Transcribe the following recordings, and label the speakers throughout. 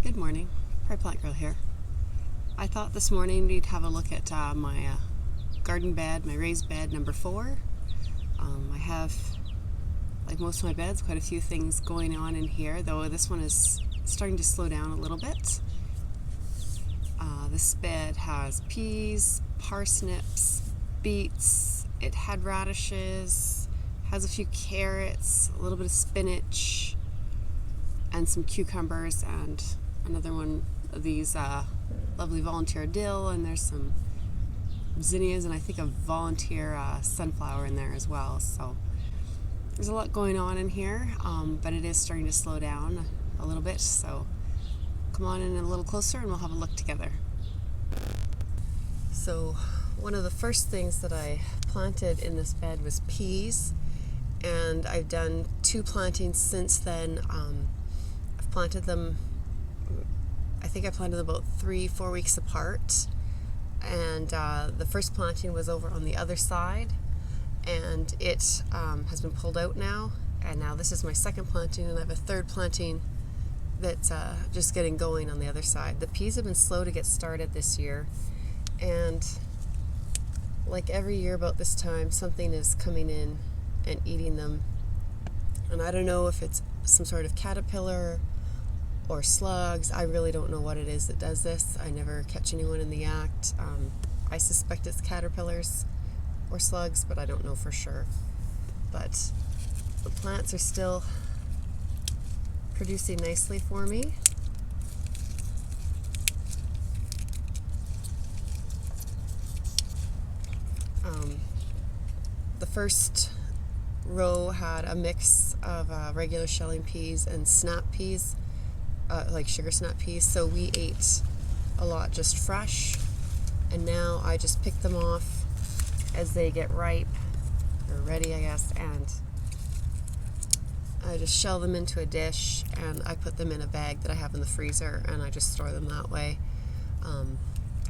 Speaker 1: Good morning, Prairie Plant Girl here. I thought this morning we'd have a look at my garden bed, my raised bed number 4. I have, like most of my beds, quite a few things going on in here, though this one is starting to slow down a little bit. This bed has peas, parsnips, beets, it had radishes, has a few carrots, a little bit of spinach, and some cucumbers, and another one of these lovely volunteer dill, and there's some zinnias and I think a volunteer sunflower in there as well. So there's a lot going on in here, but it is starting to slow down a little bit. So come on in a little closer and we'll have a look together. So one of the first things that I planted in this bed was peas, and I've done 2 plantings since then. I've planted them, I think I planted them about 3-4 weeks apart, and the first planting was over on the other side, and it has been pulled out now, and now this is my second planting, and I have a third planting that's just getting going on the other side. The peas have been slow to get started this year, and like every year about this time, something is coming in and eating them, and I don't know if it's some sort of caterpillar or slugs. I really don't know what it is that does this. I never catch anyone in the act. I suspect it's caterpillars or slugs, but I don't know for sure. But the plants are still producing nicely for me. The first row had a mix of regular shelling peas and snap peas, like sugar snap peas, so we ate a lot just fresh, and now I just pick them off as they get ripe, or ready I guess, and I just shell them into a dish, and I put them in a bag that I have in the freezer, and I just store them that way.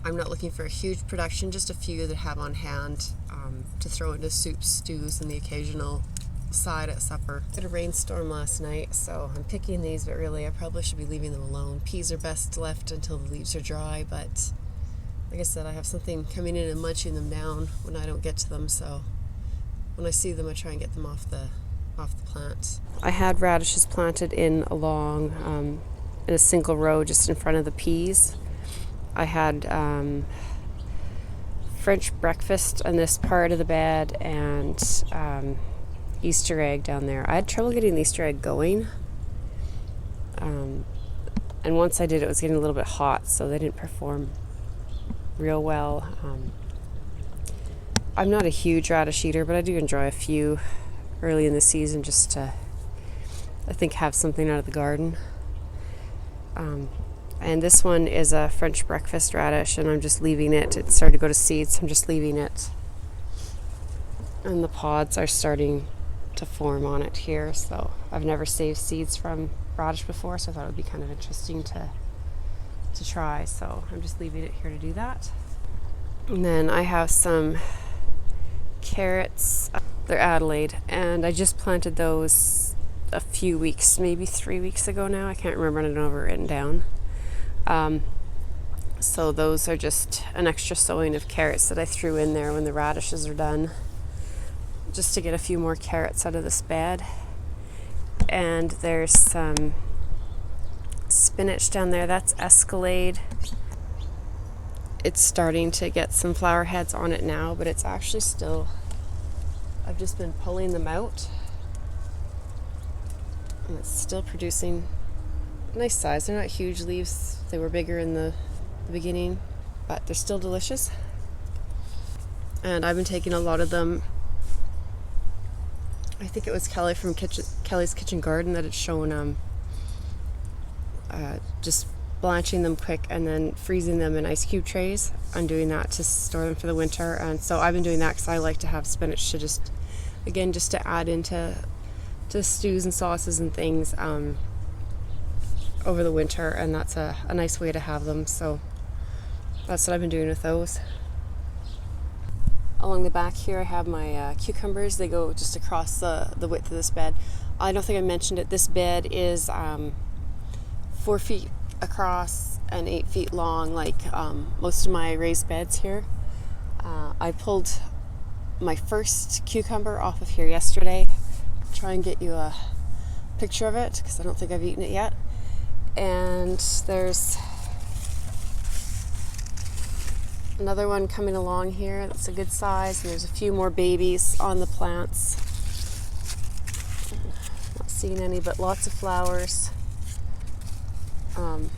Speaker 1: I'm not looking for a huge production, just a few that I have on hand to throw into soups, stews, and the occasional side at supper. I had a rainstorm last night, so I'm picking these, but really I probably should be leaving them alone. Peas are best left until the leaves are dry, but like I said, I have something coming in and munching them down when I don't get to them, so when I see them I try and get them off the plant. I had radishes planted in along in a single row just in front of the peas. I had French breakfast on this part of the bed, and Easter egg down there. I had trouble getting the Easter egg going, and once I did, it was getting a little bit hot, so they didn't perform real well. I'm not a huge radish eater, but I do enjoy a few early in the season just to, I think, have something out of the garden. And this one is a French breakfast radish, and I'm just leaving it. It started to go to seed, so I'm just leaving it. And the pods are starting to form on it here, so I've never saved seeds from radish before, so I thought it would be kind of interesting to try, so I'm just leaving it here to do that. And then I have some carrots. They're Adelaide, and I just planted those a few weeks, maybe 3 weeks ago now. I can't remember, I don't have it written down. So those are just an extra sowing of carrots that I threw in there when the radishes are done, just to get a few more carrots out of this bed. And there's some spinach down there. That's Escalade. It's starting to get some flower heads on it now, but it's actually still, I've just been pulling them out, and it's still producing nice size. They're not huge leaves. They were bigger in the beginning, but they're still delicious. And I've been taking a lot of them. I think it was Kelly from Kelly's Kitchen Garden that had shown just blanching them quick and then freezing them in ice cube trays. I'm doing that to store them for the winter, and so I've been doing that because I like to have spinach to just to add into stews and sauces and things over the winter, and that's a nice way to have them. So that's what I've been doing with those. Along the back here I have my cucumbers. They go just across the width of this bed. I don't think I mentioned it. This bed is 4 feet across and 8 feet long, like most of my raised beds here. I pulled my first cucumber off of here yesterday. I'll try and get you a picture of it because I don't think I've eaten it yet. And there's another one coming along here that's a good size, and there's a few more babies on the plants. Not seeing any, but lots of flowers. And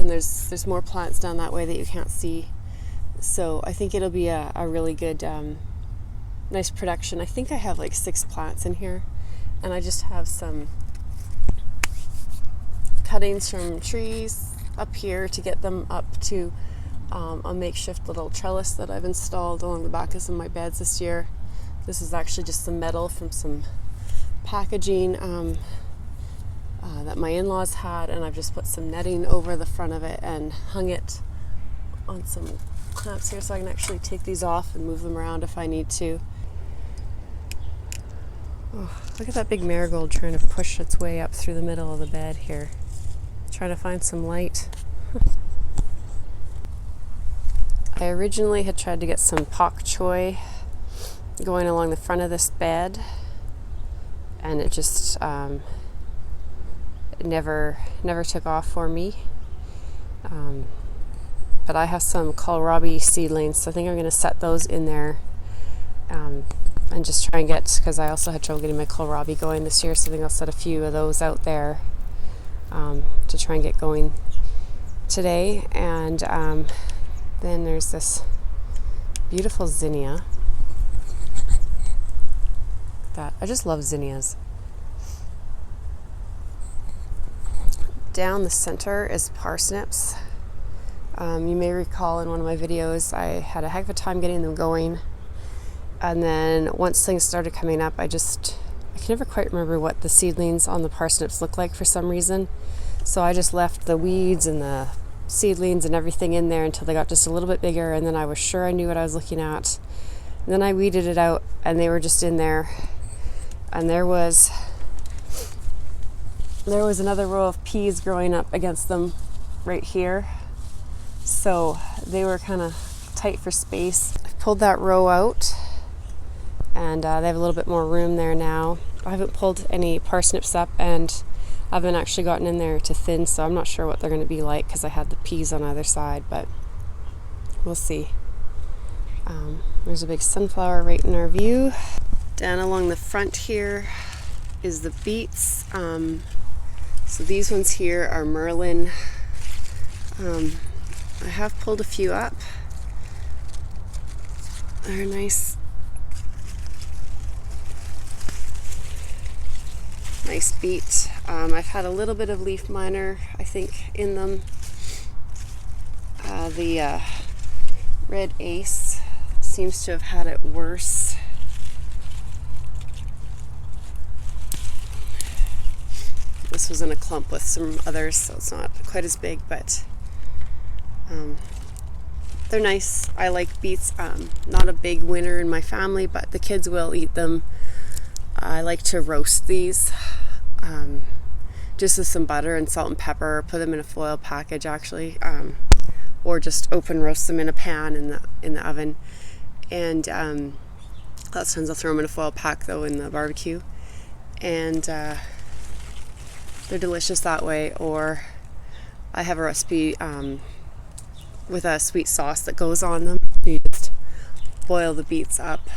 Speaker 1: there's more plants down that way that you can't see. So I think it'll be a really good, nice production. I think I have like 6 plants in here, and I just have some cuttings from trees up here to get them up to a makeshift little trellis that I've installed along the back of some of my beds this year. This is actually just some metal from some packaging that my in-laws had, and I've just put some netting over the front of it and hung it on some clamps here so I can actually take these off and move them around if I need to. Oh, look at that big marigold trying to push its way up through the middle of the bed here, trying to find some light. I originally had tried to get some pak choi going along the front of this bed, and it just never took off for me. But I have some kohlrabi seedlings, so I think I'm going to set those in there and just try and get, because I also had trouble getting my kohlrabi going this year, so I think I'll set a few of those out there to try and get going today. And then there's this beautiful zinnia. I just love zinnias. Down the center is parsnips. You may recall in one of my videos I had a heck of a time getting them going, and then once things started coming up, I can never quite remember what the seedlings on the parsnips look like for some reason, so I just left the weeds and the seedlings and everything in there until they got just a little bit bigger, and then I was sure I knew what I was looking at. And then I weeded it out and they were just in there, and there was another row of peas growing up against them right here, so they were kind of tight for space. I pulled that row out, and they have a little bit more room there now. I haven't pulled any parsnips up, and I haven't actually gotten in there to thin, so I'm not sure what they're going to be like because I had the peas on either side, but we'll see. There's a big sunflower right in our view. Down along the front here is the beets. So these ones here are Merlin. I have pulled a few up. They're nice beet. I've had a little bit of leaf miner, I think, in them. The red ace seems to have had it worse. This was in a clump with some others, so it's not quite as big, but they're nice. I like beets. Not a big winner in my family, but the kids will eat them. I like to roast these just with some butter and salt and pepper, put them in a foil package actually, or just open roast them in a pan in the oven. And lots of times I'll throw them in a foil pack though in the barbecue, and they're delicious that way. Or I have a recipe with a sweet sauce that goes on them. You just boil the beets up,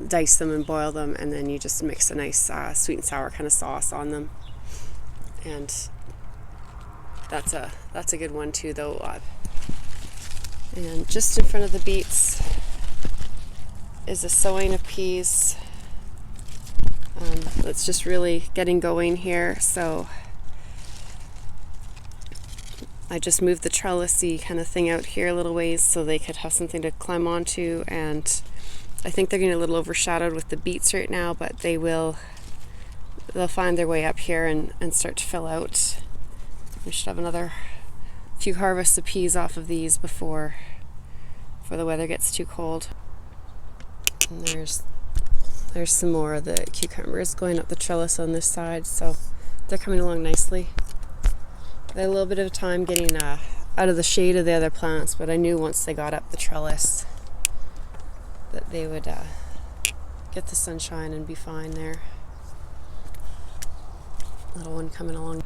Speaker 1: dice them and boil them, and then you just mix a nice sweet and sour kind of sauce on them, and that's a good one too though. And just in front of the beets is a sowing of peas that's just really getting going here. So I just moved the trellis-y kind of thing out here a little ways so they could have something to climb onto, and I think they're getting a little overshadowed with the beets right now, but they'll find their way up here and start to fill out. We should have another few harvests of peas off of these before the weather gets too cold. And there's some more of the cucumbers going up the trellis on this side, so they're coming along nicely. They had a little bit of time getting out of the shade of the other plants, but I knew once they got up the trellis that they would get the sunshine and be fine there. Little one coming along.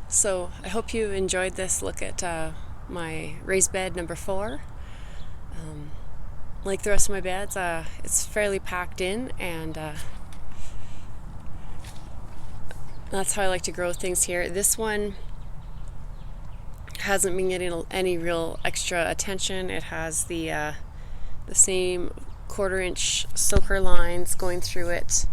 Speaker 1: So I hope you enjoyed this look at my raised bed number 4. Like the rest of my beds, it's fairly packed in, and that's how I like to grow things here. This one hasn't been getting any real extra attention. It has the same 1/4-inch soaker lines going through it,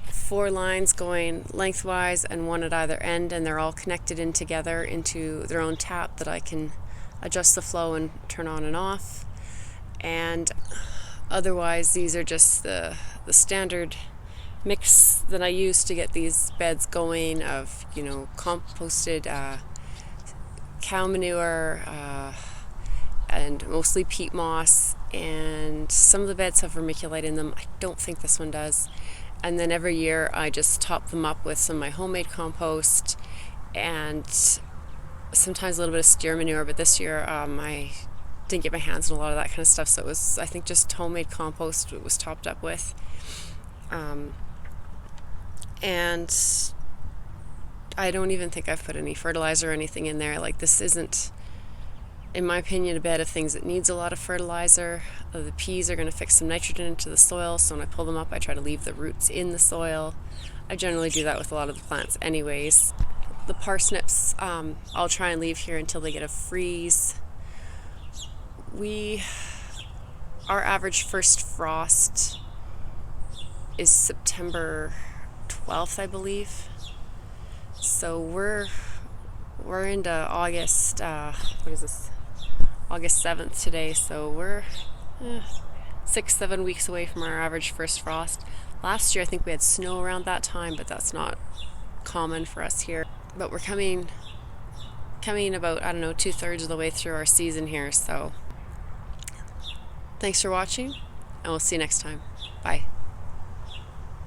Speaker 1: 4 lines going lengthwise and 1 at either end, and they're all connected in together into their own tap that I can adjust the flow and turn on and off. And otherwise, these are just the standard mix that I use to get these beds going of, composted cow manure and mostly peat moss, and some of the beds have vermiculite in them. I don't think this one does. And then every year I just top them up with some of my homemade compost and sometimes a little bit of steer manure, but this year I didn't get my hands on a lot of that kind of stuff, so it was, I think, just homemade compost it was topped up with. And I don't even think I've put any fertilizer or anything in there. Like, this isn't, in my opinion, a bed of things that needs a lot of fertilizer. The peas are going to fix some nitrogen into the soil, so when I pull them up I try to leave the roots in the soil. I generally do that with a lot of the plants anyways. The parsnips I'll try and leave here until they get a freeze. Our average first frost is September 12th, I believe. So we're into August, what is this? August 7th today, so we're 6-7 weeks away from our average first frost. Last year I think we had snow around that time, but that's not common for us here. But we're coming about, 2/3 of the way through our season here, so thanks for watching, and we'll see you next time. Bye.